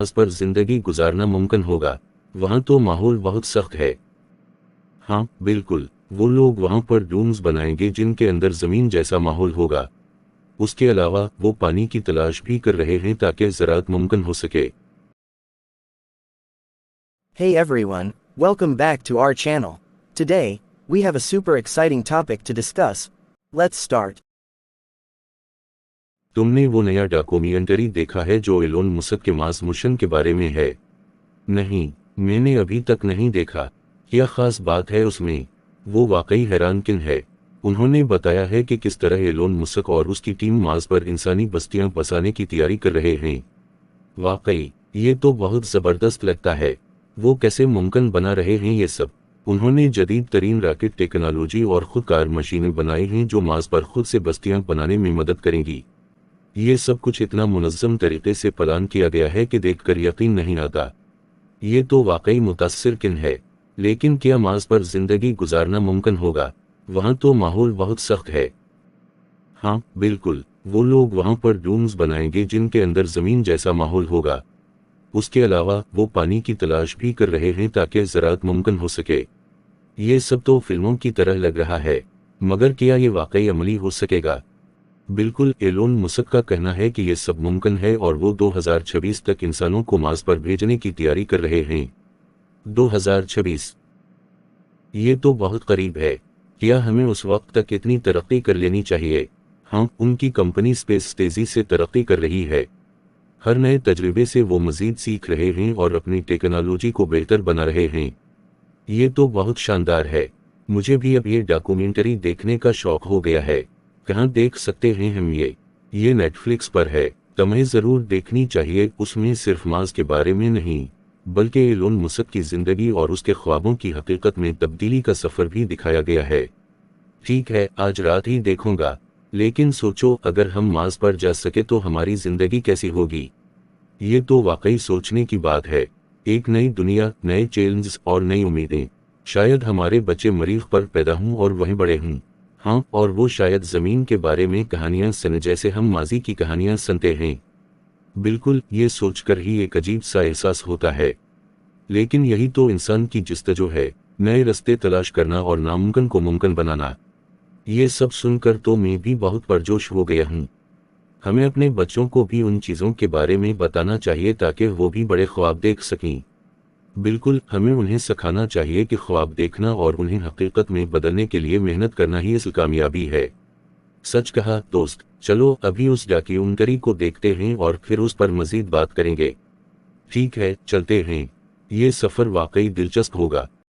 Mars पर जिंदगी गुजारना मुमकिन होगा, वहाँ तो माहौल बहुत सख्त है। हाँ बिल्कुल, वो लोग वहाँ पर डूम्स बनाएंगे जिनके अंदर जमीन जैसा माहौल होगा। उसके अलावा वो पानी की तलाश भी कर रहे हैं ताकि ज़राअत मुमकिन हो सके। Hey everyone, welcome back to our channel. Today, we have a super exciting topic to discuss. Let's start. तुमने वो नया डॉक्यूमेंट्री देखा है जो एलोन मस्क के मार्स मिशन के बारे में है? नहीं, मैंने अभी तक नहीं देखा। क्या खास बात है उसमें? वो वाकई हैरानकुन है। उन्होंने बताया है कि किस तरह एलोन मस्क और उसकी टीम मार्स पर इंसानी बस्तियां बसाने की तैयारी कर रहे हैं। वाकई ये तो बहुत ज़बरदस्त लगता है। वो कैसे मुमकिन बना रहे हैं ये सब? उन्होंने जदीद तरीन रॉकेट टेक्नोलॉजी और खुदकार मशीनें बनाई हैं जो मार्स पर खुद से बस्तियां बनाने में मदद करेंगी। ये सब कुछ इतना मुनज़्ज़म तरीके से प्लान किया गया है कि देखकर यकीन नहीं आता। ये तो वाकई मुतास्सिरकुन है। लेकिन क्या मार्स पर जिंदगी गुजारना मुमकिन होगा? वहाँ तो माहौल बहुत सख्त है। हाँ बिल्कुल, वो लोग वहाँ पर डूम्स बनाएंगे जिनके अंदर ज़मीन जैसा माहौल होगा। उसके अलावा वो पानी की तलाश भी कर रहे हैं ताकि ज़राअत मुमकिन हो सके। ये सब तो फिल्मों की तरह लग रहा है, मगर क्या ये वाकई अमली हो सकेगा? बिल्कुल, एलोन मस्क का कहना है कि ये सब मुमकिन है और वो 2026 तक इंसानों को मार्स पर भेजने की तैयारी कर रहे हैं। 2026? ये तो बहुत करीब है। क्या हमें उस वक्त तक इतनी तरक्की कर लेनी चाहिए? हाँ, उनकी कंपनी स्पेस तेजी से तरक्की कर रही है। हर नए तजर्बे से वो मजीद सीख रहे हैं और अपनी टेक्नोलॉजी को बेहतर बना रहे हैं। ये तो बहुत शानदार है। मुझे भी अब ये डॉक्यूमेंट्री देखने का शौक हो गया है। कहाँ देख सकते हैं हम ये नेटफ्लिक्स पर है। तुम्हें ज़रूर देखनी चाहिए। उसमें सिर्फ मार्स के बारे में नहीं, बल्कि एलोन मस्क की ज़िंदगी और उसके ख्वाबों की हकीकत में तब्दीली का सफ़र भी दिखाया गया है। ठीक है, आज रात ही देखूंगा। लेकिन सोचो, अगर हम मार्स पर जा सके तो हमारी ज़िंदगी कैसी होगी? ये तो वाकई सोचने की बात है। एक नई दुनिया, नए चैलेंजेस और नई उम्मीदें। शायद हमारे बच्चे मरीख पर पैदा हों और वहीं बड़े हों। हाँ, और वो शायद ज़मीन के बारे में कहानियाँ सुने जैसे हम माजी की कहानियाँ सुनते हैं। बिल्कुल, ये सोचकर ही एक अजीब सा एहसास होता है। लेकिन यही तो इंसान की जस्तजू है, नए रास्ते तलाश करना और नामुमकिन को मुमकिन बनाना। ये सब सुनकर तो मैं भी बहुत परजोश हो गया हूँ। हमें अपने बच्चों को भी उन चीज़ों के बारे में बताना चाहिए ताकि वो भी बड़े ख्वाब देख सकें। बिल्कुल, हमें उन्हें सिखाना चाहिए कि ख्वाब देखना और उन्हें हकीकत में बदलने के लिए मेहनत करना ही असल कामयाबी है। सच कहा दोस्त। चलो अभी उस डॉक्यूमेंट्री को देखते हैं और फिर उस पर मज़ीद बात करेंगे। ठीक है, चलते हैं। ये सफ़र वाकई दिलचस्प होगा।